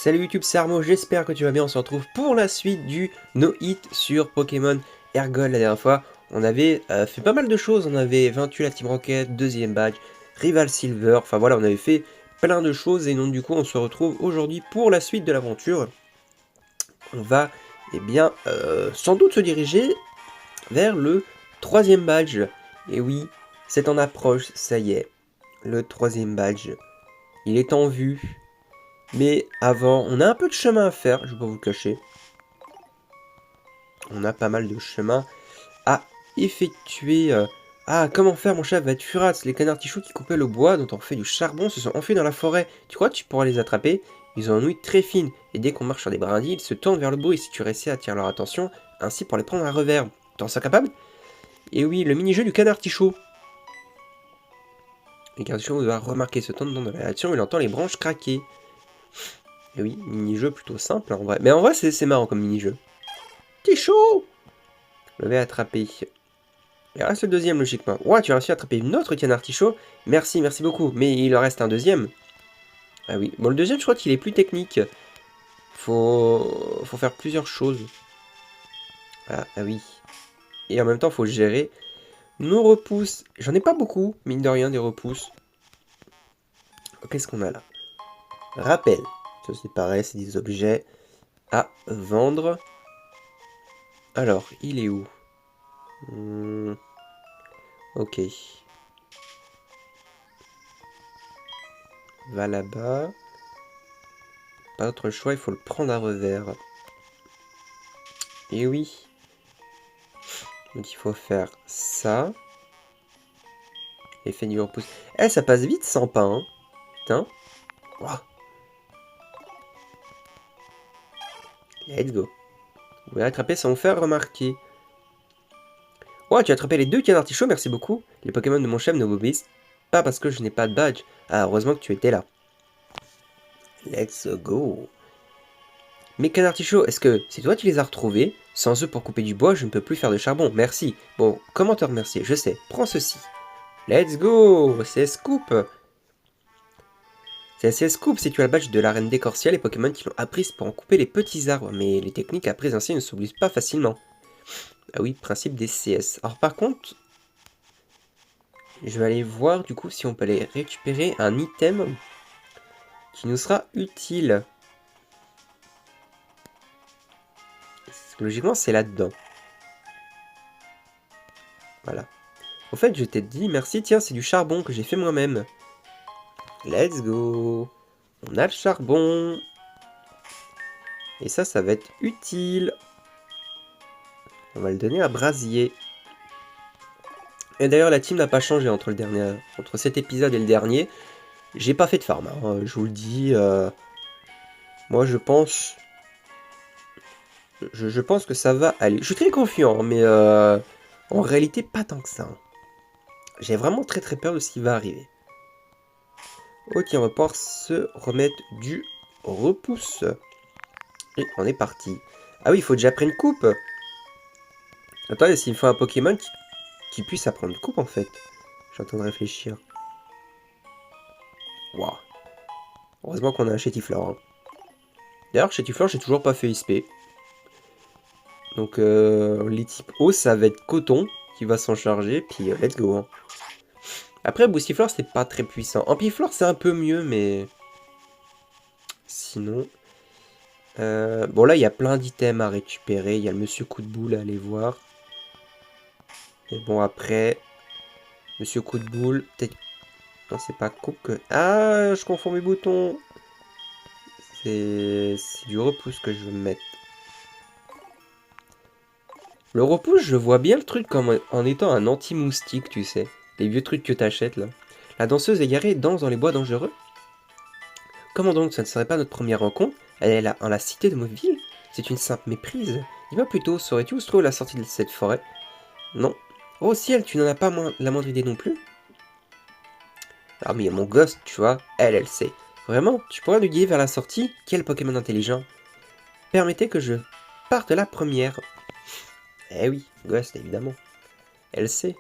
Salut YouTube, c'est Armo, j'espère que tu vas bien. On se retrouve pour la suite du No Hit sur Pokémon Ergol. La dernière fois, on avait fait pas mal de choses. On avait vaincu la Team Rocket, deuxième badge, Rival Silver. Enfin voilà, on avait fait plein de choses. Et donc du coup, on se retrouve aujourd'hui pour la suite de l'aventure. On va, sans doute se diriger vers le troisième badge. Et oui, c'est en approche, ça y est. Le troisième badge. Il est en vue. Mais avant, on a un peu de chemin à faire, je vais pas vous le cacher. On a pas mal de chemin à effectuer. Ah, comment faire, mon chef va être furax. Les canards tichoux qui coupaient le bois dont on fait du charbon se sont enfuis dans la forêt. Tu crois que tu pourras les attraper? Ils ont une ouïe très fine, et dès qu'on marche sur des brindilles, ils se tournent vers le bruit. Si tu réussis à attirer leur attention, ainsi pour les prendre à revers. T'en sens capable? Et oui, le mini-jeu du canard tichou. Le canard tichou doit remarquer ce temps dans la réaction, il entend les branches craquer. Et oui, mini-jeu plutôt simple en vrai. Mais en vrai, c'est marrant comme mini-jeu. Tichou! Je l'avais attrapé. Il reste le deuxième logiquement. Ouah, tu as réussi à attraper une autre canard tichou. Merci, merci beaucoup. Mais il en reste un deuxième. Ah oui. Bon, le deuxième, je crois qu'il est plus technique. Faut faire plusieurs choses. Ah oui. Et en même temps, faut gérer nos repousses. J'en ai pas beaucoup, mine de rien, des repousses. Qu'est-ce qu'on a là? Rappel. Ça, c'est pareil, c'est des objets à vendre. Alors, il est où? Ok. Va là-bas. Pas d'autre choix, il faut le prendre à revers. Et oui. Donc il faut faire ça. Effet du repousse. Eh, ça passe vite sans pas, hein. Putain. Wow. Let's go. Vous pouvez attraper sans vous faire remarquer. Oh, tu as attrapé les deux canards tichots, merci beaucoup. Les Pokémon de mon chef ne m'obéissent pas parce que je n'ai pas de badge. Ah, heureusement que tu étais là. Let's go. Mes canards tichots, est-ce que c'est toi qui les as retrouvés? Sans eux pour couper du bois, je ne peux plus faire de charbon. Merci. Bon, comment te remercier? Je sais. Prends ceci. Let's go. C'est Scoop. C'est assez Scoop, si tu as le badge de la reine d'écorcia, les Pokémon qui l'ont apprise pour en couper les petits arbres, mais les techniques apprises ainsi ne s'oublient pas facilement. Ah oui, principe des CS. Alors par contre, je vais aller voir du coup si on peut aller récupérer un item qui nous sera utile. Logiquement, c'est là-dedans. Voilà. Au fait, je t'ai dit, merci, tiens, c'est du charbon que j'ai fait moi-même. Let's go. On a le charbon. Et ça va être utile. On va le donner à Brasier. Et d'ailleurs, la team n'a pas changé entre cet épisode et le dernier. J'ai pas fait de farm, hein, je vous le dis. Moi, je pense que ça va aller. Je suis très confiant, mais en réalité, pas tant que ça. J'ai vraiment très peur de ce qui va arriver. Ok, on va pouvoir se remettre du repousse. Et on est parti. Ah oui, il faut déjà prendre une coupe. Attendez, s'il me faut un Pokémon qui puisse apprendre une coupe, en fait. Je suis en train de réfléchir. Waouh. Heureusement qu'on a un Chétiflore. Hein. D'ailleurs, Chétiflore, j'ai toujours pas fait ISP. Donc, les types eau, ça va être coton qui va s'en charger. Puis, let's go. Hein. Après, Boostiflore, c'est pas très puissant. Ampiflore, c'est un peu mieux, mais... Sinon... bon, là, il y a plein d'items à récupérer. Il y a le Monsieur Coup de Boule à aller voir. Et bon, après... Monsieur Coup de Boule, peut-être... Non, c'est pas coupe que... Ah, je confonds mes boutons. C'est du repousse que je veux mettre. Le repousse, je vois bien le truc comme en étant un anti-moustique, tu sais. Les vieux trucs que t'achètes, là. La danseuse égarée danse dans les bois dangereux. Comment donc, ça ne serait pas notre première rencontre? Elle est là, en la cité de Mauville? C'est une simple méprise. Dis-moi plutôt, saurais-tu où se trouve la sortie de cette forêt? Non. Oh ciel, tu n'en as pas la moindre idée non plus? Ah mais il y a mon gosse, tu vois, elle sait. Vraiment, tu pourrais nous guider vers la sortie? Quel Pokémon intelligent! Permettez que je parte la première. Eh oui, gosse, évidemment. Elle sait.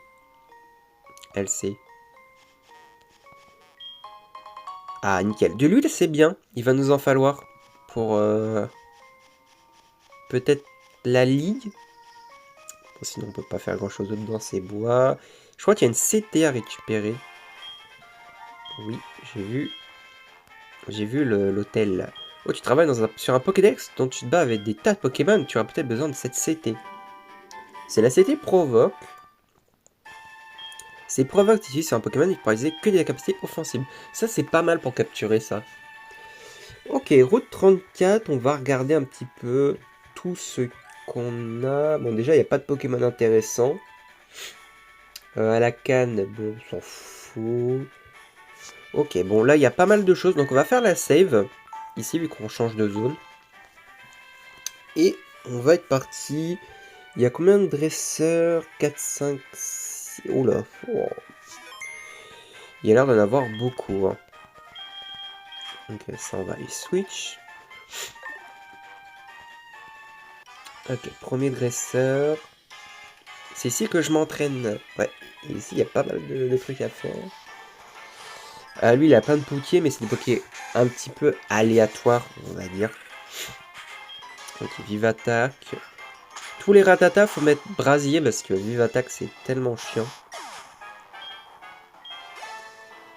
Elle sait. Ah, nickel. De l'huile, c'est bien. Il va nous en falloir. pour peut-être la ligue. Bon, sinon on peut pas faire grand chose d'autre dans ces bois. Je crois qu'il y a une CT à récupérer. Oui, j'ai vu l'hôtel. Oh, tu travailles sur un Pokédex dont tu te bats avec des tas de Pokémon. Tu auras peut-être besoin de cette CT. C'est la CT provoque. C'est provoque ici sur un Pokémon qui pourra utiliser que des capacités offensives. Ça, c'est pas mal pour capturer ça. Ok, route 34, on va regarder un petit peu tout ce qu'on a. Bon, déjà, il n'y a pas de Pokémon intéressant. À la canne, bon, on s'en fout. Ok, bon, là, il y a pas mal de choses. Donc, on va faire la save. Ici, vu qu'on change de zone. Et on va être parti. Il y a combien de dresseurs? 4, 5, 6... Oh là. Oh. Il y a l'air d'en avoir beaucoup. Hein. Ok, ça, on va les switch. Ok, premier dresseur. C'est ici que je m'entraîne. Ouais, et ici, il y a pas mal de trucs à faire. Lui, il a plein de Poké, mais c'est des Poké un petit peu aléatoires, on va dire. Ok, Vive Attaque. Tous les Ratata, faut mettre Brasier, parce que Vive Attaque, c'est tellement chiant.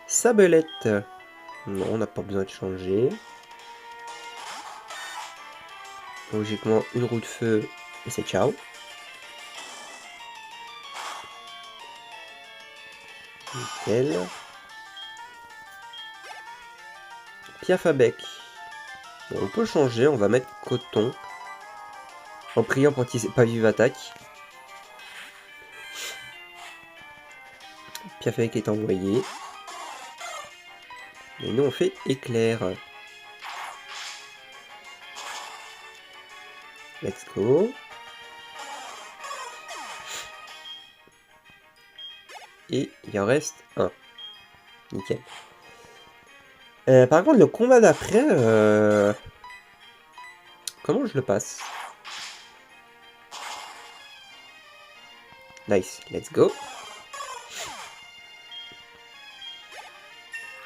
Sabelette. Non, on n'a pas besoin de changer. Logiquement, une roue de feu, et c'est ciao. Nickel. Piaf à bec. Bon, on peut changer, on va mettre coton. En priant pour qu'il pas Vive Attaque. Piaf à bec est envoyé. Et nous on fait éclair. Let's go. Et il en reste un. Nickel. Par contre, le combat d'après, comment je le passe? Nice, let's go.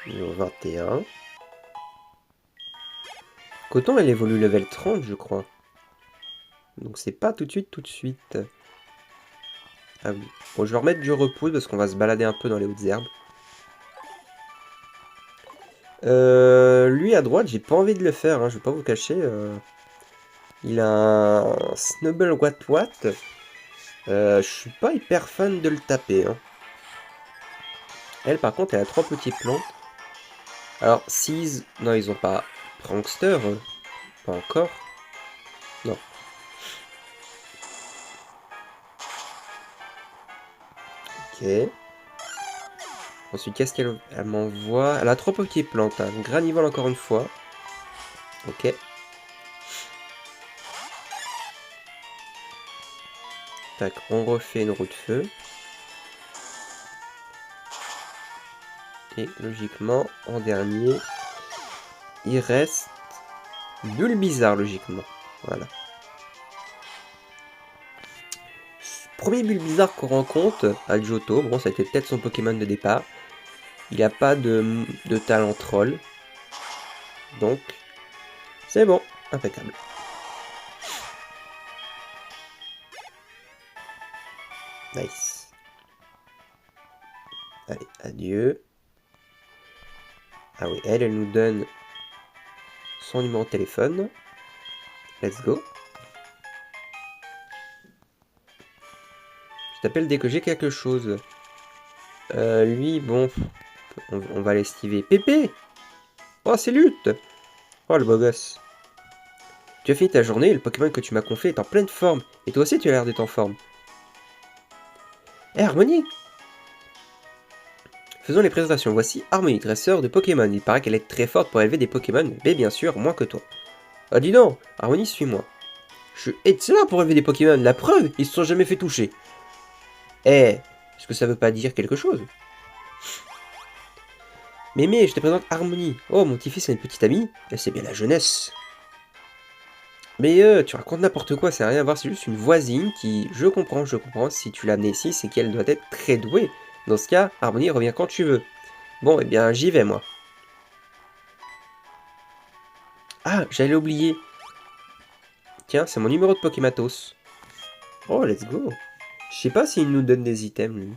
Niveau 21. Coton, elle évolue level 30, je crois. Donc c'est pas tout de suite. Ah oui. Bon, je vais remettre du repos parce qu'on va se balader un peu dans les hautes herbes. Lui à droite, j'ai pas envie de le faire, hein, je vais pas vous cacher. Il a un Snubble Wat. Je suis pas hyper fan de le taper. Hein. Elle, par contre, elle a 3 petits plans. Alors, Seize, non, ils ont pas. Prankster, pas encore. Non. Ok. Ensuite, qu'est-ce qu'elle m'envoie? Elle a 3 petits plantes. Hein. Granivole encore une fois. Ok. Tac, on refait une roue de feu. Et logiquement, en dernier, il reste Bulbizarre, logiquement. Voilà. Premier Bulbizarre qu'on rencontre, Aljoto. Bon, ça a été peut-être son Pokémon de départ. Il n'a pas de talent troll. Donc, c'est bon. Impeccable. Nice. Allez, adieu. Ah oui, elle nous donne son numéro de téléphone. Let's go. Je t'appelle dès que j'ai quelque chose. Lui, bon, on va l'esquiver. Pépé! Oh, c'est Lutte! Oh, le beau gosse. Tu as fini ta journée et le Pokémon que tu m'as confié est en pleine forme. Et toi aussi, tu as l'air d'être en forme. Eh, Harmonie! Faisons les présentations. Voici Harmonie, dresseur de Pokémon. Il paraît qu'elle est très forte pour élever des Pokémon, mais bien sûr, moins que toi. Ah, dis donc, Harmonie, suis-moi. Je suis excellent pour élever des Pokémon. La preuve, ils se sont jamais fait toucher. Eh, est-ce que ça veut pas dire quelque chose? Mémé, je te présente Harmonie. Oh, mon petit-fils a une petite amie. C'est bien la jeunesse. Mais tu racontes n'importe quoi, ça n'a rien à voir, c'est juste une voisine qui... Je comprends, si tu l'as amenée ici, c'est qu'elle doit être très douée. Dans ce cas, Harmonie revient quand tu veux. Bon, eh bien, j'y vais, moi. Ah, j'allais oublier. Tiens, c'est mon numéro de Pokématos. Oh, let's go. Je sais pas s'il nous donne des items, lui.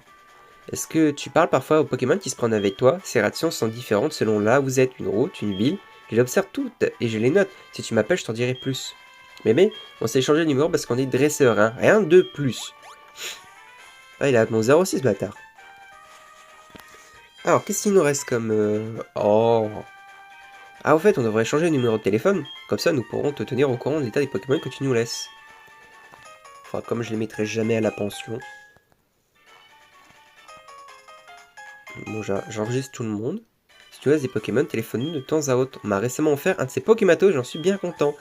Est-ce que tu parles parfois aux Pokémon qui se prennent avec toi? Ces réactions sont différentes selon là où vous êtes, une route, une ville. Je les observe toutes et je les note. Si tu m'appelles, je t'en dirai plus. Mais, on s'est échangé de numéro parce qu'on est dresseur, hein. Rien de plus. Ah, il a mon 06, bâtard. Alors, qu'est-ce qu'il nous reste comme... Oh. Ah, au fait, on devrait changer de numéro de téléphone. Comme ça, nous pourrons te tenir au courant de l'état des Pokémon que tu nous laisses. Enfin, comme je les mettrai jamais à la pension. Bon, j'enregistre tout le monde. Si tu laisses des Pokémon, téléphone-nous de temps à autre. On m'a récemment offert un de ces Pokématos, j'en suis bien content.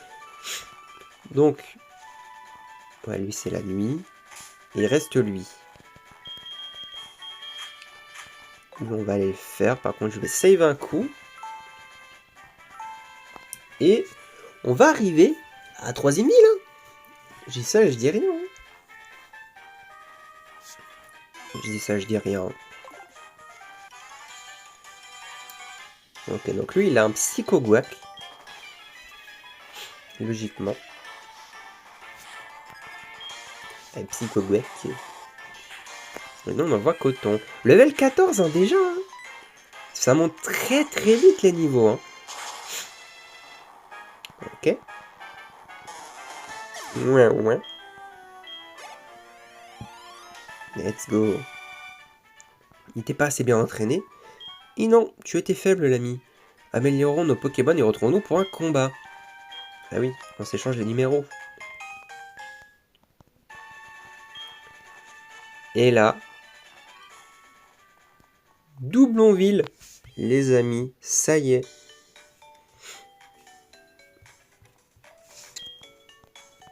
Donc... Ouais, lui, c'est la nuit. Et il reste lui. Lui, on va aller le faire. Par contre, je vais save un coup. Et on va arriver à la 3e ville. Hein. Je dis ça, je dis rien. Hein. Je dis ça, je dis rien. Ok, donc lui, il a un Psychogouac. Logiquement. Un Psychogouac. Maintenant, on envoie Coton. Level 14, hein, déjà. Hein. Ça monte très très vite les niveaux. Hein. Ok. Ouais. Let's go. Il n'était pas assez bien entraîné. Et non, tu étais faible, l'ami. Améliorons nos Pokémon et retrouvons-nous pour un combat. Ah oui, on s'échange les numéros. Et là... Doublonville, les amis, ça y est.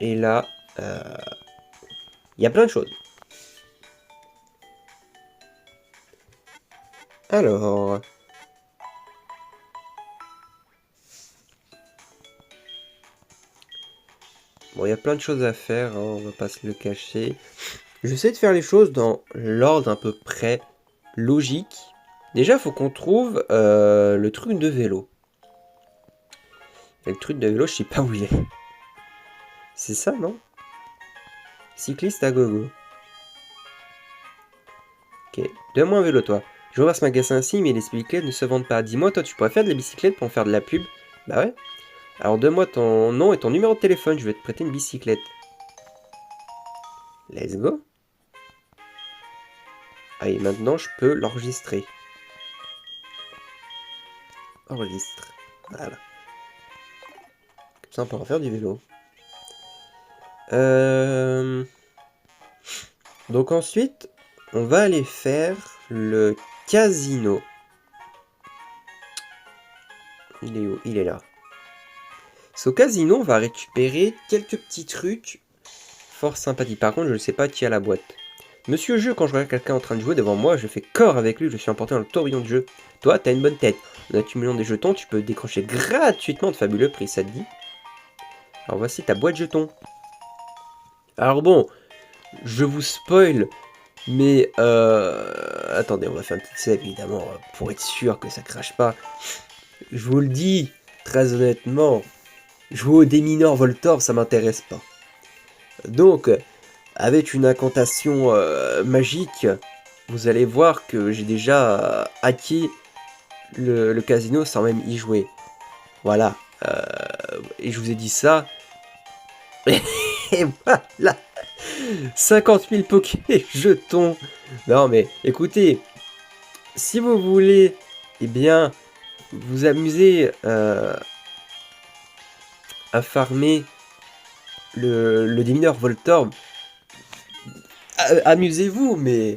Et là... il y a plein de choses. Alors... Bon, il y a plein de choses à faire, hein, on va pas se le cacher. J'essaie de faire les choses dans l'ordre à peu près logique. Déjà, il faut qu'on trouve le truc de vélo. Et le truc de vélo, je sais pas où il est. C'est ça, non? Cycliste à gogo. Ok, donne-moi un vélo, toi. Je vais voir ce magasin-ci, mais les bicyclettes ne se vendent pas. Dis-moi, toi, tu pourrais faire de la bicyclette pour en faire de la pub? Bah ouais. Alors, donne-moi ton nom et ton numéro de téléphone, je vais te prêter une bicyclette. Let's go. Ah, et maintenant, je peux l'enregistrer. Enregistre. Voilà. Comme ça, on pourra faire du vélo. Donc ensuite, on va aller faire le casino. Il est où? Il est là. Au casino, on va récupérer quelques petits trucs fort sympathiques. Par contre, je ne sais pas qui a la boîte. Monsieur Jeu, quand je regarde quelqu'un en train de jouer devant moi, je fais corps avec lui, je suis emporté dans le tourbillon de jeu. Toi, t'as une bonne tête. En accumulant des jetons, tu peux décrocher gratuitement de fabuleux prix, ça te dit? Alors voici ta boîte jetons. Alors bon, je vous spoil, mais attendez, on va faire une petite save évidemment pour être sûr que ça crache pas. Je vous le dis, très honnêtement, jouer au démineur Voltorb, ça m'intéresse pas. Donc, avec une incantation magique, vous allez voir que j'ai déjà hacké le casino sans même y jouer. Voilà. Et je vous ai dit ça. Et voilà. 50 000 Poké jetons. Non mais écoutez, si vous voulez, eh bien, vous amuser à farmer le démineur Voltorb, amusez-vous, mais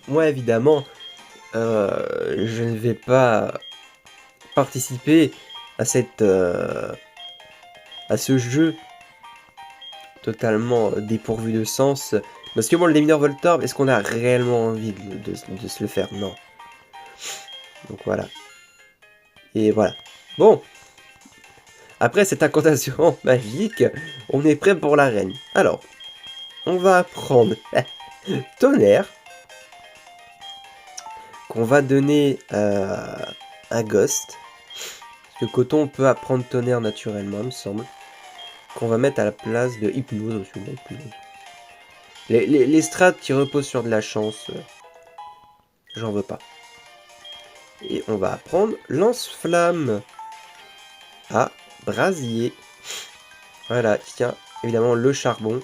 moi évidemment, je ne vais pas participer à à ce jeu totalement dépourvu de sens. Parce que bon, le démineur Voltorb, est-ce qu'on a réellement envie de se le faire? Non. Donc voilà. Et voilà. Bon. Après cette incantation magique, on est prêt pour l'arène. Alors, on va prendre Tonnerre, qu'on va donner à Ghost. Le coton peut apprendre tonnerre naturellement, il me semble. Qu'on va mettre à la place de hypnose aussi. Hypnose. Les strats qui reposent sur de la chance, j'en veux pas. Et on va apprendre lance-flamme. Ah, brasier. Voilà, tiens, évidemment le charbon.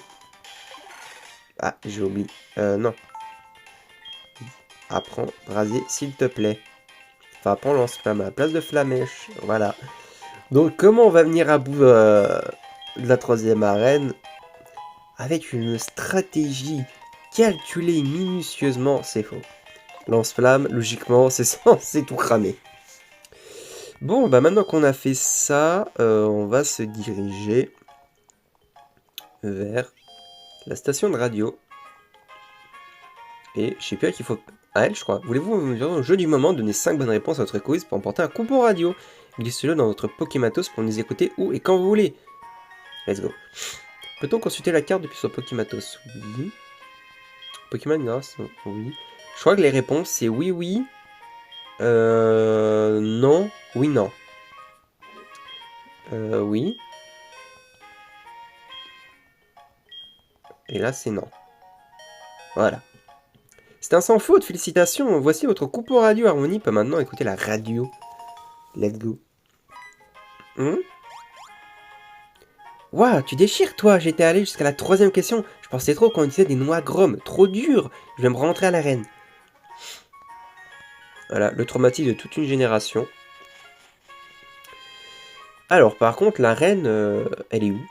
Ah, j'ai oublié. Non. Apprends brasier, s'il te plaît. Enfin, apprends lance-flamme à la place de flamèche. Voilà. Donc, comment on va venir à bout de la 3e arène? Avec une stratégie calculée minutieusement, c'est faux. Lance-flamme, logiquement, c'est censé tout cramer. Bon, bah maintenant qu'on a fait ça, on va se diriger vers la station de radio. Et je sais plus à qui il faut... À elle, je crois. Voulez-vous me dire au jeu du moment donner 5 bonnes réponses à votre quiz pour emporter un coupon radio? Glissez-le dans votre Pokématos pour nous écouter où et quand vous voulez. Let's go. Peut-on consulter la carte depuis son Pokématos? Oui. Pokémon grâce? Oui. Je crois que les réponses c'est oui, oui. Non. Oui, non. Oui. Et là c'est non. Voilà. C'est un sans faute, félicitations. Voici votre coupon radio. Harmonie peut maintenant écouter la radio. Let's go. Ouah, tu déchires toi. J'étais allé jusqu'à la 3e question. Je pensais trop qu'on utilisait des noix grom. Trop dur. Je vais me rentrer à l'arène. Voilà, le traumatisme de toute une génération. Alors, par contre, la reine, elle est où?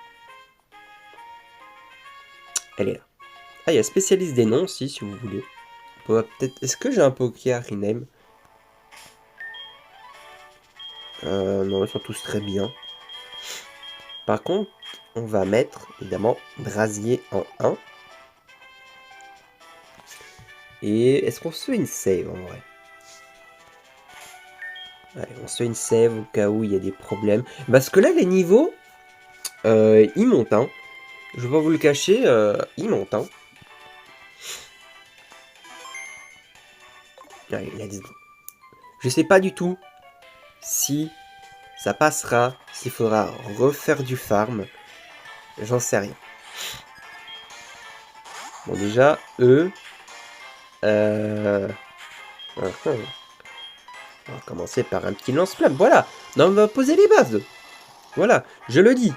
Elle est là. Ah, il y a spécialiste des noms aussi, si vous voulez. Peut-être... Est-ce que j'ai un Poké à rename? Non, ils sont tous très bien. Par contre, on va mettre, évidemment, Brasier en 1. Et est-ce qu'on se fait une save, en vrai? Allez, on se fait une save au cas où il y a des problèmes. Parce que là, les niveaux, ils montent, hein. Je vais pas vous le cacher, ils montent, hein. Allez, let's go. Je sais pas du tout si ça passera, s'il faudra refaire du farm. J'en sais rien. Bon, déjà, eux... On va commencer par un petit lance-flamme. Voilà. Non, on va poser les bases. Voilà, je le dis.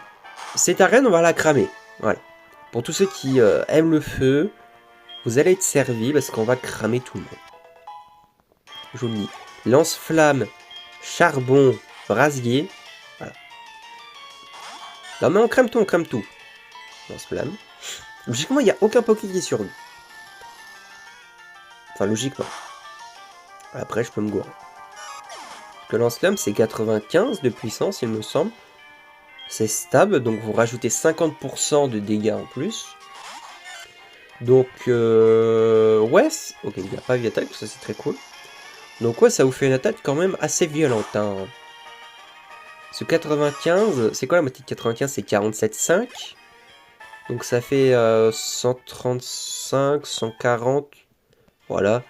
Cette arène, on va la cramer. Voilà. Pour tous ceux qui aiment le feu, vous allez être servis parce qu'on va cramer tout le monde. Je vous le dis. Lance-flamme, charbon, brasier. Voilà. Non mais on crame tout, on crame tout. Lance-flamme. Logiquement, il n'y a aucun Poké qui est sur lui. Enfin, logiquement. Après, je peux me gourer. Parce que lance-flamme, c'est 95 de puissance, il me semble. C'est stable, donc vous rajoutez 50% de dégâts en plus. Donc, ouais, ok, il n'y a pas vie attaque, ça c'est très cool. Donc ouais, ça vous fait une attaque quand même assez violente. Hein. Ce 95, c'est quoi la moitié de 95? C'est 47,5. Donc ça fait 135, 140. Voilà.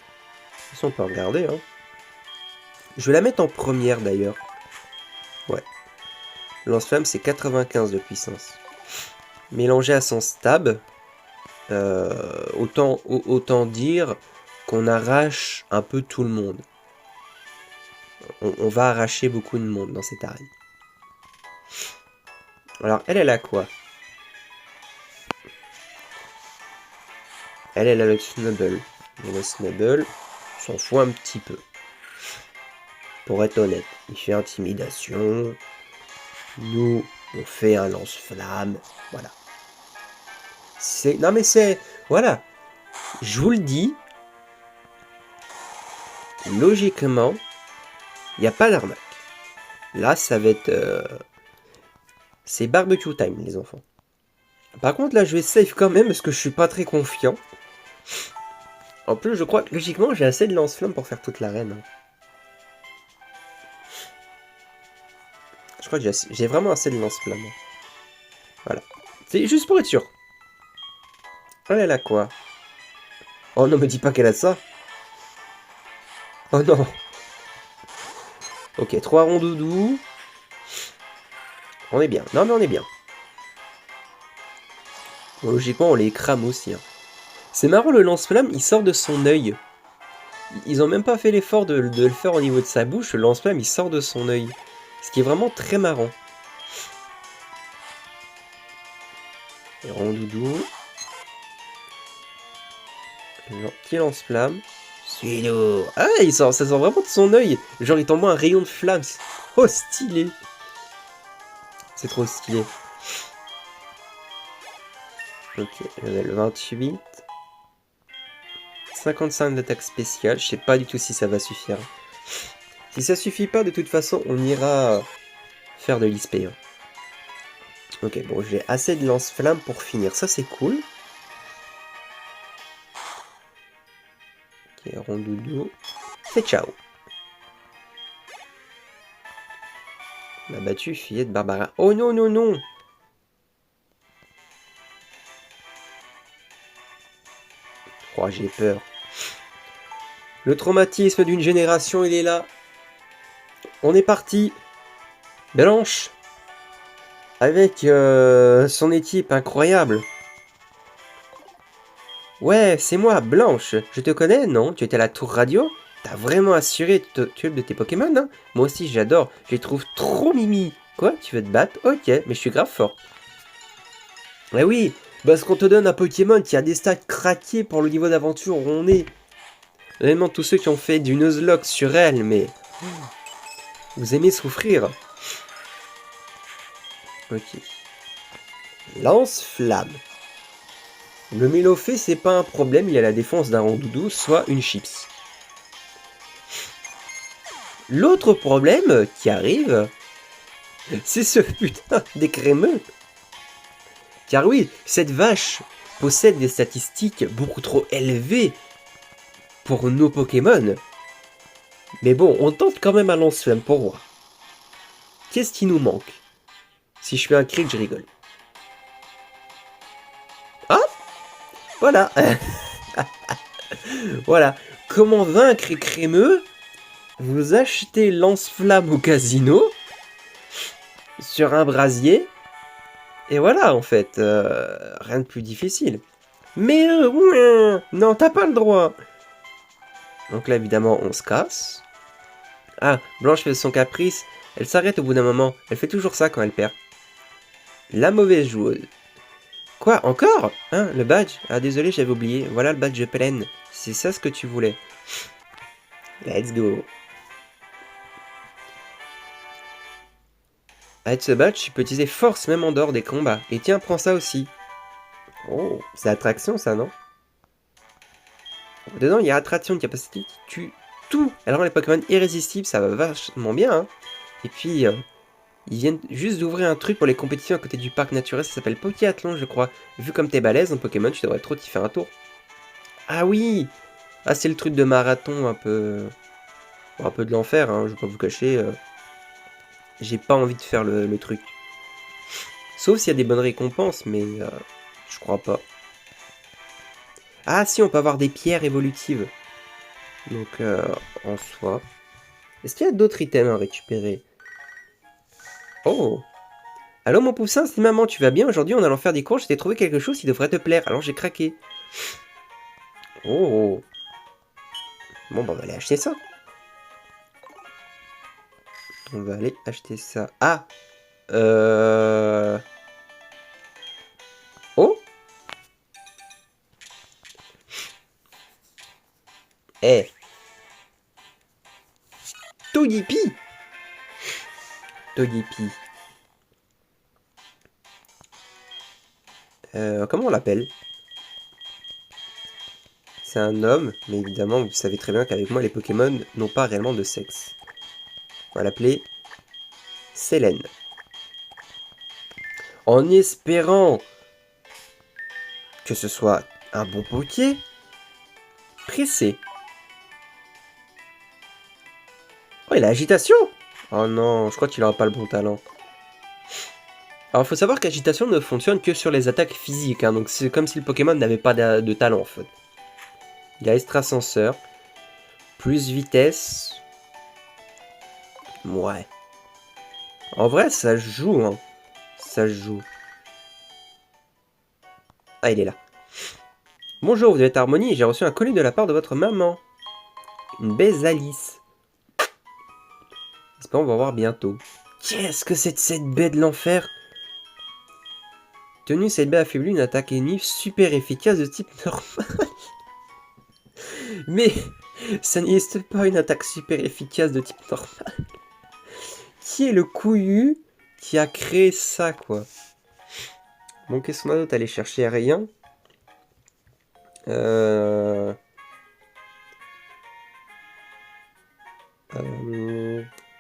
Ça on peut regarder. Hein. Je vais la mettre en première d'ailleurs. Ouais. Lance-flamme, c'est 95 de puissance. Mélangé à son stab, autant dire qu'on arrache un peu tout le monde. On va arracher beaucoup de monde dans cette arène. Alors, elle a quoi? Elle a le Snubble. Mais le Snubble s'en fout un petit peu. Pour être honnête, il fait intimidation. Nous, on fait un lance-flamme. Voilà. Non mais c'est... Voilà. Je vous le dis. Logiquement, il n'y a pas d'arnaque. Là, ça va être... C'est barbecue time, les enfants. Par contre, là, je vais save quand même, parce que je suis pas très confiant. En plus, je crois que, logiquement, j'ai assez de lance-flamme pour faire toute l'arène. Hein. Je crois que j'ai vraiment assez de lance-flamme. Voilà. C'est juste pour être sûr. Elle a quoi? Oh non, me dis pas qu'elle a ça. Oh non. Ok, 3 ronds doudou. On est bien. Non, mais on est bien. Bon, logiquement, on les crame aussi. Hein. C'est marrant, le lance-flamme, il sort de son œil. Ils ont même pas fait l'effort de le faire au niveau de sa bouche. Le lance-flamme, il sort de son œil. Ce qui est vraiment très marrant. Et Rondoudou. Le petit lance-flamme. Suido. Ah, ça sort vraiment de son œil. Genre, il t'envoie un rayon de flamme. Oh, stylé. C'est trop stylé. Ok, level 28. 55 d'attaque spéciale. Je sais pas du tout si ça va suffire. Si ça suffit pas, de toute façon, on ira faire de l'ISP. Hein. Ok, bon, j'ai assez de lance-flamme pour finir. Ça, c'est cool. Ok, Rondoudou. C'est ciao. On a battu Fillette Barbara. Oh non, non, non. Oh, j'ai peur. Le traumatisme d'une génération, il est là. On est parti. Blanche. Avec son équipe incroyable. Ouais, c'est moi, Blanche. Je te connais, non? Tu étais à la tour radio? T'as vraiment assuré de tuer de tes Pokémon, hein? Moi aussi, j'adore. Je les trouve trop mimi. Quoi? Tu veux te battre? Ok, mais je suis grave fort. Eh oui, parce qu'on te donne un Pokémon qui a des stats craqués pour le niveau d'aventure où on est. Vraiment, tous ceux qui ont fait du Nuzlocke sur elle, mais... Vous aimez souffrir. Ok. Lance-flamme. Le Mélofée, c'est pas un problème, il a la défense d'un Rondoudou, soit une chips. L'autre problème qui arrive, c'est ce putain d'écrémeux. Car oui, cette vache possède des statistiques beaucoup trop élevées pour nos Pokémon. Mais bon, on tente quand même un lance-flamme pour voir. Qu'est-ce qui nous manque? Si je fais un cri, je rigole. Ah! Voilà. Voilà. Comment vaincre crémeux? Vous achetez lance-flamme au casino sur un brasier. Et voilà, en fait. Rien de plus difficile. Mais non, t'as pas le droit. Donc là, évidemment, on se casse. Ah, Blanche fait son caprice. Elle s'arrête au bout d'un moment. Elle fait toujours ça quand elle perd. La mauvaise joueuse. Quoi, encore? Hein, le badge? Ah, désolé, j'avais oublié. Voilà le badge plein. C'est ça ce que tu voulais. Let's go. Avec ce badge, tu peux utiliser force même en dehors des combats. Et tiens, prends ça aussi. Oh, c'est attraction ça, non? Dedans, il y a attraction de capacité qui tue tout. Alors les Pokémon irrésistibles, ça va vachement bien. Hein. Et puis, ils viennent juste d'ouvrir un truc pour les compétitions à côté du parc naturel. Ça s'appelle Pokéathlon, je crois. Vu comme t'es balèze en Pokémon, tu devrais trop t'y faire un tour. Ah oui! Ah, c'est le truc de marathon un peu... un peu de l'enfer, hein, je vais pas vous cacher. J'ai pas envie de faire le truc. Sauf s'il y a des bonnes récompenses, mais je crois pas. Ah si, on peut avoir des pierres évolutives. Donc, en soi. Est-ce qu'il y a d'autres items à récupérer? Oh! Allô mon poussin, c'est maman, tu vas bien? Aujourd'hui, en allant faire des courses, j'ai trouvé quelque chose qui devrait te plaire. Alors j'ai craqué. Oh! Bon, bah on va aller acheter ça. On va aller acheter ça. Ah! Oh! Eh! Togepi! Togepi. Comment on l'appelle? C'est un homme, mais évidemment, vous savez très bien qu'avec moi, les Pokémon n'ont pas réellement de sexe. On va l'appeler Célène. En espérant que ce soit un bon Poké, pressé. Oh, il a agitation! Oh non, je crois qu'il aura pas le bon talent. Alors, il faut savoir qu'agitation ne fonctionne que sur les attaques physiques, hein, donc c'est comme si le Pokémon n'avait pas de talent, en fait. Il a extrasenseur, plus vitesse. Ouais. En vrai, ça joue, hein. ça se joue. Ah, il est là. Bonjour, vous êtes Harmonie et j'ai reçu un colis de la part de votre maman. Une baise Alice. J'espère on va voir bientôt. Qu'est-ce que c'est de cette baie de l'enfer? Tenue, cette baie affaiblit une attaque ennemie super efficace de type normal. Mais ça n'existe pas une attaque super efficace de type normal. Qui est le couillu qui a créé ça, quoi? Bon, qu'est-ce qu'on a d'autre à aller chercher? Rien.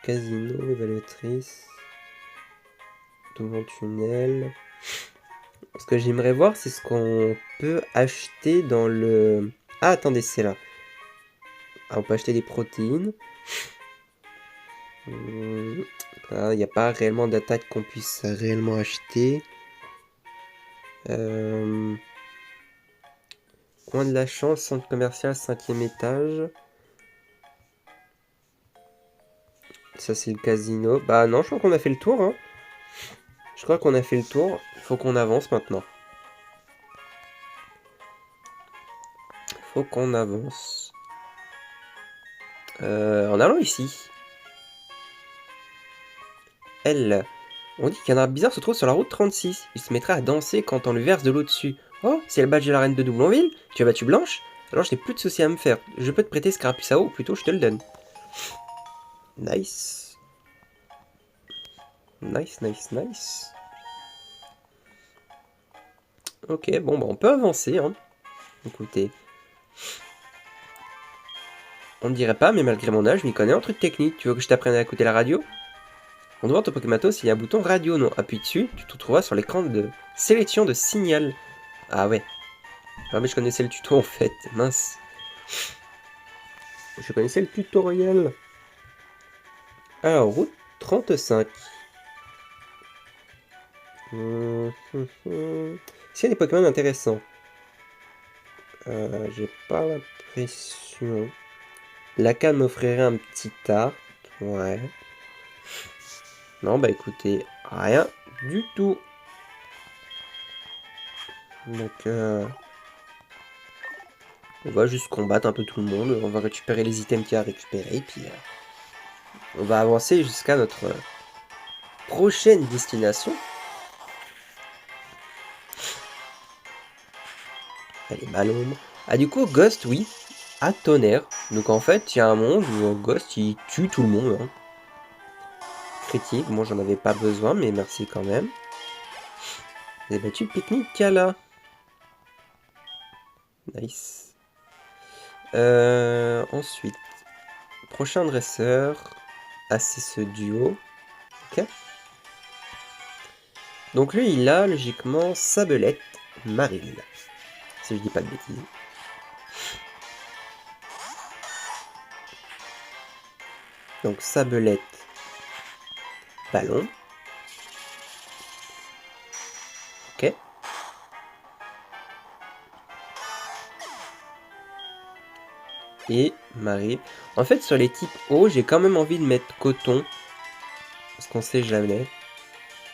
Casino, évaluatrice. Devant tunnel. Ce que j'aimerais voir, c'est ce qu'on peut acheter dans le... Ah, attendez, c'est là. Ah, on peut acheter des protéines. Il n'y a pas réellement d'attaque qu'on puisse réellement acheter. Coin de la chance, centre commercial, 5e étage. Ça, c'est le casino. Bah non, je crois qu'on a fait le tour. Hein. Je crois qu'on a fait le tour. Il faut qu'on avance maintenant. Faut qu'on avance. En allant ici. Elle. On dit qu'un arbre bizarre se trouve sur la route 36. Il se mettrait à danser quand on lui verse de l'eau dessus. Oh, c'est le badge de la reine de Doublonville? Tu as battu Blanche? Alors je n'ai plus de soucis à me faire. Je peux te prêter ce carapuce à eau, ou plutôt je te le donne. Nice. Nice, nice, nice. Ok, bon, bah on peut avancer, hein. Écoutez. On ne dirait pas, mais malgré mon âge, je m'y connais en trucs techniques. Tu veux que je t'apprenne à écouter la radio? En devant ton Pokématos, il y a un bouton radio. Non, appuie dessus, tu te retrouveras sur l'écran de sélection de signal. Ah ouais. Ah mais je connaissais le tuto en fait, mince. Je connaissais le tutoriel. Alors, route 35. S'il y a des Pokémon intéressants. J'ai pas l'impression. La canne m'offrirait un petit art. Ouais. Non, bah écoutez, rien du tout. Donc, on va juste combattre un peu tout le monde. On va récupérer les items qu'il y a à récupérer. Puis, on va avancer jusqu'à notre prochaine destination. Elle est mal ombre. Ah, du coup, Ghost, oui, à tonnerre. Donc, en fait, il y a un monde où Ghost, il tue tout le monde. Hein. Critique, moi, j'en avais pas besoin, mais merci quand même. Vous avez battu Pique-Nique Kala. Nice. Ensuite, prochain dresseur. Ah, c'est ce duo. Ok. Donc lui, il a logiquement Sabelette, Maril. Si je dis pas de bêtises. Donc Sabelette, Ballon. Ok. Et Maril. En fait, sur les types eau, j'ai quand même envie de mettre Coton. Parce qu'on sait jamais.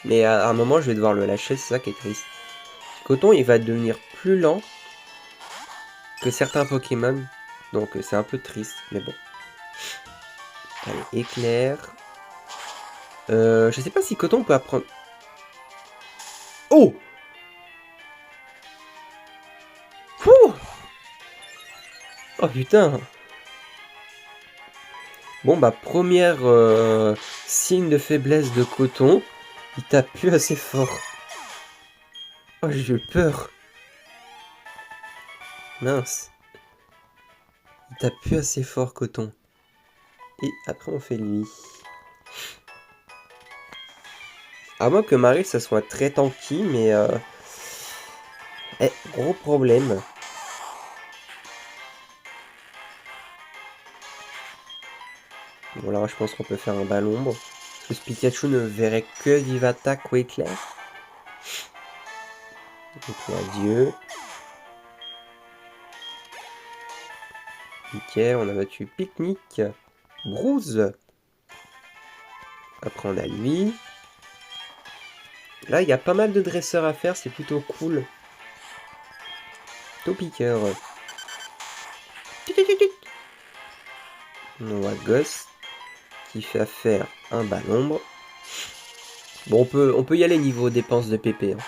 Mais à un moment, je vais devoir le lâcher, c'est ça qui est triste. Coton, il va devenir plus lent que certains Pokémon. Donc c'est un peu triste, mais bon. Allez, éclair. Je sais pas si Coton peut apprendre... Oh! Ouh! Oh putain! Bon bah première signe de faiblesse de Coton. Il tape plus assez fort. Oh j'ai eu peur. Mince. Il tape plus assez fort Coton. Et après on fait lui. À moins que Marie ça soit très tanky, mais gros problème. Bon là je pense qu'on peut faire un ballon. Parce que ce Pikachu ne verrait que Vive Attaque ou Éclair. Donc adieu. Nickel, on a battu Pique-Nique. Brouze. Après on a lui. Là, il y a pas mal de dresseurs à faire, c'est plutôt cool. Taupiqueur. On voit Ghost qui fait affaire un bas l'ombre. Bon, on peut y aller niveau dépenses de PP. Hein.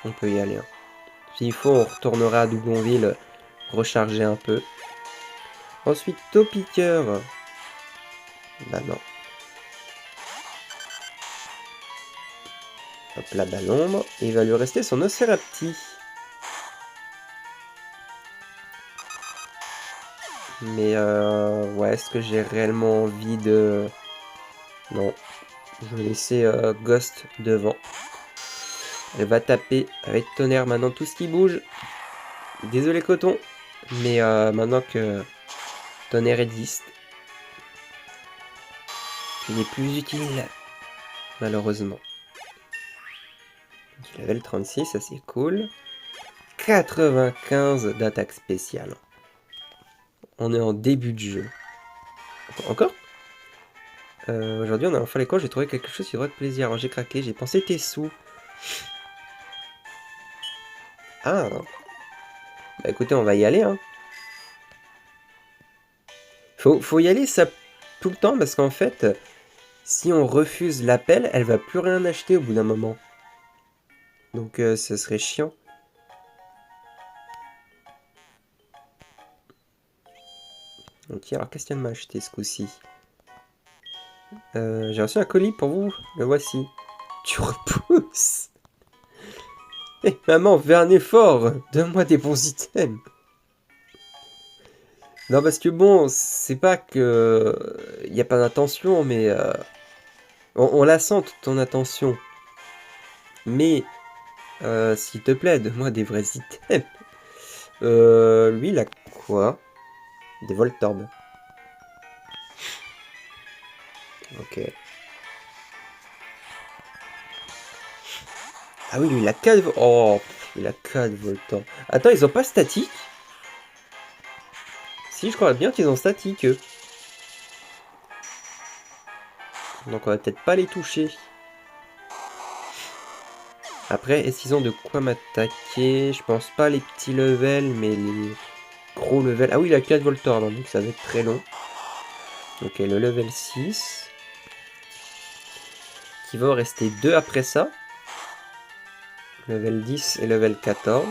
On peut y aller. Hein. S'il faut, on retournera à Doublonville recharger un peu. Ensuite, Taupiqueur. Bah non. Hop là, bas l'ombre. Et il va lui rester son Océrapti. Mais ouais, est-ce que j'ai réellement envie de... Non. Je vais laisser Ghost devant. Elle va taper avec Tonnerre maintenant tout ce qui bouge. Désolé Coton. Mais maintenant que Tonnerre existe, il est plus utile. Malheureusement. Level 36, ça c'est cool. 95 d'attaque spéciale. On est en début de jeu. Encore aujourd'hui, on a enfin l'école, j'ai trouvé quelque chose qui devrait être plaisir. Alors j'ai craqué, j'ai pensé tes sous. Ah. Bah écoutez, on va y aller. Hein. Faut y aller ça tout le temps parce qu'en fait, si on refuse l'appel, elle va plus rien acheter au bout d'un moment. Donc ce serait chiant. Ok, alors qu'est-ce qu'elle m'a acheté ce coup-ci j'ai reçu un colis pour vous, le voici. Tu repousses. Hé, maman, fais un effort. Donne-moi des bons items. Non, parce que bon, c'est pas que... Il n'y a pas d'intention, mais... on la sent, toute ton attention. Mais, s'il te plaît, donne-moi des vrais items. Lui, il a quoi? Des Voltorbes. Ok. Ah oui, lui, il a 4... Oh, il a 4 Voltorbes. Attends, ils ont pas statique? Si, je crois bien qu'ils ont statique, eux. Donc on va peut-être pas les toucher. Après, est-ce qu'ils ont de quoi m'attaquer? Je pense pas les petits levels, mais les gros levels. Ah oui, il a 4 Voltorb, donc ça va être très long. Ok, le level 6. Qui va en rester 2 après ça. Level 10 et level 14.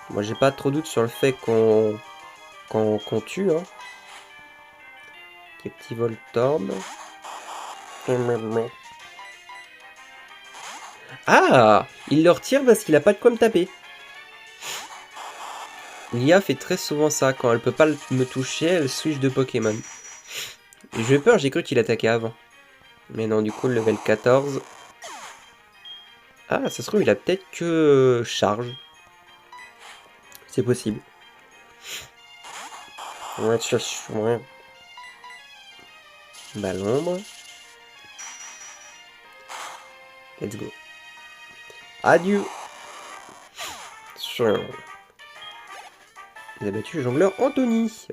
Moi, j'ai pas trop de doute sur le fait qu'on tue. Hein. Les petits Voltorb. Ah! Il leur tire parce qu'il a pas de quoi me taper. L'IA fait très souvent ça. Quand elle peut pas me toucher, elle switch de Pokémon. Et j'ai eu peur, j'ai cru qu'il attaquait avant. Mais non, du coup, le level 14. Ah, ça se trouve, il a peut-être que charge. C'est possible. Ouais, ouais. Bah, l'ombre. Let's go. Adieu. Il a battu le jongleur Anthony.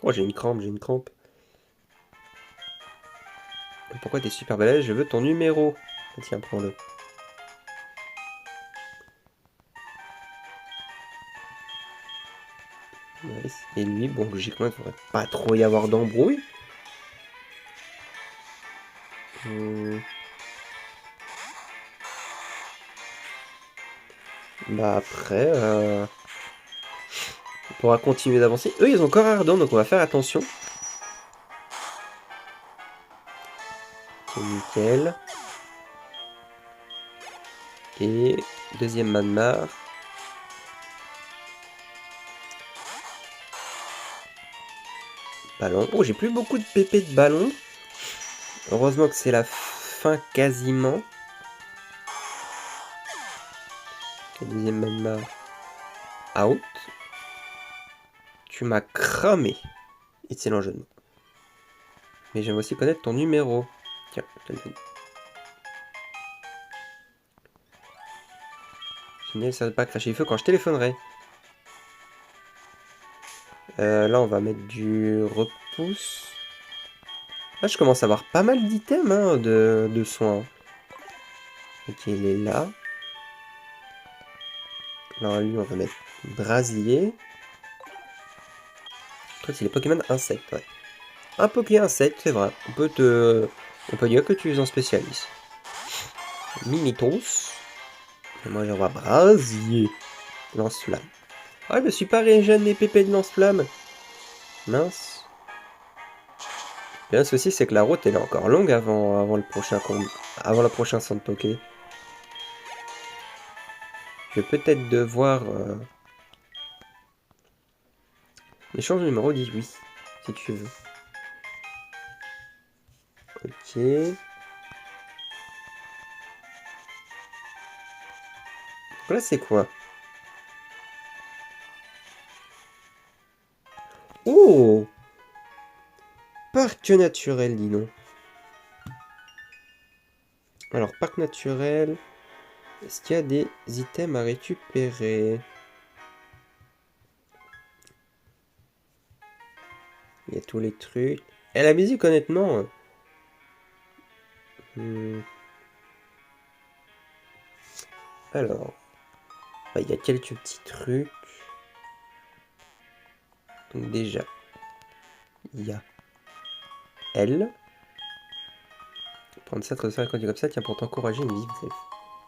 Oh, j'ai une crampe, j'ai une crampe. Pourquoi t'es super balèze? Je veux ton numéro. Tiens, prends-le. Nice. Et lui, bon, logiquement, il faudrait pas trop y avoir d'embrouille. Bah après, on pourra continuer d'avancer. Eux, ils ont encore ardent, donc on va faire attention. C'est nickel. Et deuxième Manmar. Ballon. Oh, j'ai plus beaucoup de PP de ballon. Heureusement que c'est la fin quasiment. Deuxième Manmar. Out. Tu m'as cramé. Excellent jeu de mots. Mais j'aimerais aussi connaître ton numéro. Tiens, je te le donne. Génial, ça ne va pas cracher le feu quand je téléphonerai. Là, on va mettre du repousse. Là, je commence à avoir pas mal d'items hein, de soins. Ok, il est là. Alors lui, on va mettre brasier. En fait, c'est les Pokémon insectes, ouais. Un Pokémon insecte, c'est vrai. On peut dire que tu es un spécialiste. Mimitos. Et moi, j'envoie brasier. Lance-flamme. Ah, je me suis pas régénéré mes pépés de lance-flamme. Mince. Bien, ceci, c'est que la route, elle est encore longue avant le prochain avant le prochain centre Poké. Je vais peut-être devoir... Échange numéro 18, si tu veux. Ok. Donc là, c'est quoi? Oh! Parc naturel, dis donc. Alors, parc naturel... Est-ce qu'il y a des items à récupérer? Il y a tous les trucs. Et la musique, honnêtement... Alors... bah, il y a quelques petits trucs. Donc déjà... il y a... Elle. Prendre ça, traduire quand comme ça, tiens, pour t'encourager une vive griffe.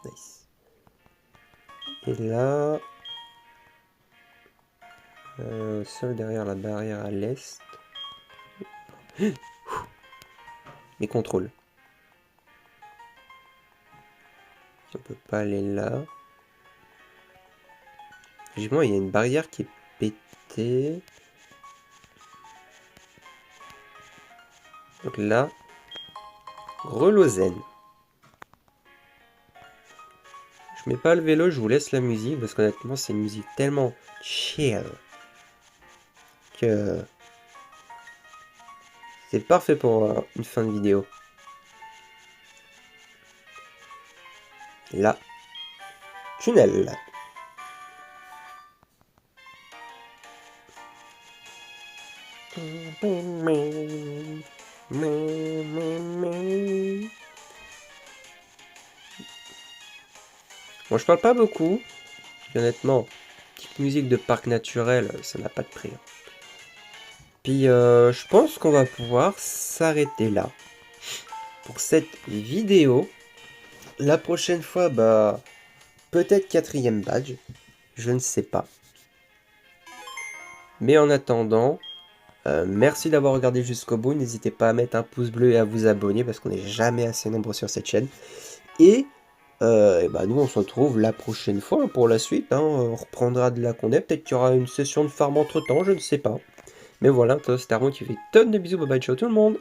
Nice. Et là... seul derrière la barrière à l'est. Mes contrôles. On peut pas aller là. Logiquement, il y a une barrière qui est pétée. Donc là, Relozène. Je mets pas le vélo, je vous laisse la musique, parce qu'honnêtement, c'est une musique tellement chill que c'est parfait pour une fin de vidéo. Là, tunnel. Bon, je parle pas beaucoup. Honnêtement, petite musique de parc naturel, ça n'a pas de prix. Puis je pense qu'on va pouvoir s'arrêter là pour cette vidéo. La prochaine fois, bah, peut-être 4e badge. Je ne sais pas. Mais en attendant, merci d'avoir regardé jusqu'au bout. N'hésitez pas à mettre un pouce bleu et à vous abonner parce qu'on n'est jamais assez nombreux sur cette chaîne. Et bah, nous, on se retrouve la prochaine fois pour la suite. Hein. On reprendra de là qu'on est. Peut-être qu'il y aura une session de farm entre temps, je ne sais pas. Mais voilà, c'était Armand qui fait tonne de bisous. Bye bye, ciao tout le monde.